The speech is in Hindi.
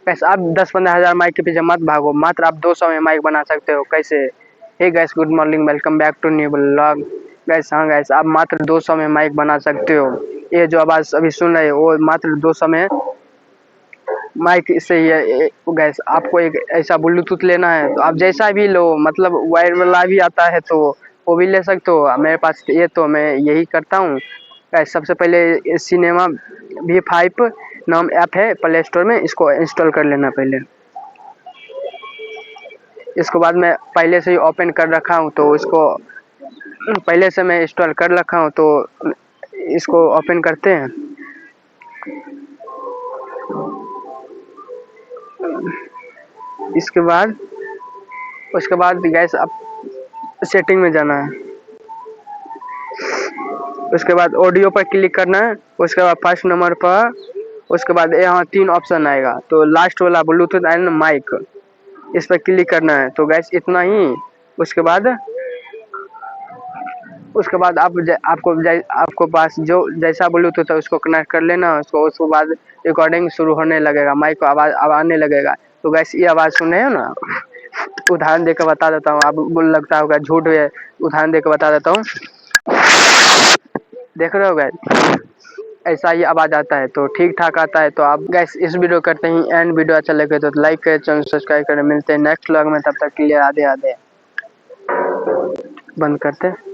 गैस आप 10-15 हज़ार माइक के पीछे मत भागो, मात्र आप 200 में माइक बना सकते हो। कैसे? Hey guys, good morning, welcome back to new blog. Guys हाँ गैस, आप मात्र 200 में माइक बना सकते हो। ये जो आवाज़ अभी सुन रहे हो वो मात्र 200 में माइक से ही गैस। आपको एक ऐसा ब्लूटूथ लेना है तो आप जैसा भी लो, मतलब वायर वाला भी आता है तो वो भी ले सकते हो। मेरे पास ये तो मैं यही करता हूँ। गैस सबसे पहले सिनेमा V5 नाम ऐप है प्ले स्टोर में, इसको इंस्टॉल कर लेना पहले। इसके बाद मैं पहले से ही ओपन कर रखा हूँ तो इसको पहले से मैं इंस्टॉल कर रखा हूँ तो इसको ओपन करते हैं। उसके बाद गैस आप सेटिंग में जाना है। उसके बाद ऑडियो पर क्लिक करना है। उसके बाद फर्स्ट नंबर पर उसके बाद यहाँ 3 ऑप्शन आएगा तो लास्ट वाला ब्लूटूथ एंड माइक, इस पर क्लिक करना है। तो गैस इतना ही। उसके बाद आपको पास जो जैसा ब्लूटूथ है उसको कनेक्ट कर लेना। उसके बाद रिकॉर्डिंग शुरू होने लगेगा, माइक को आवाज़ आने लगेगा। तो गैस ये आवाज़ सुन रहे हो ना, उदाहरण देकर बता देता हूँ, आप लगता होगा झूठ है, उदाहरण देकर बता देता हूँ। देख रहे हो गैस, ऐसा ही आवाज़ आता है तो ठीक ठाक आता है। तो आप गैस इस वीडियो करते ही एंड। वीडियो अच्छा लगे तो लाइक करें, चैनल सब्सक्राइब करें। मिलते हैं नेक्स्ट व्लॉग में, तब तक के लिए राधे राधे। बंद करते।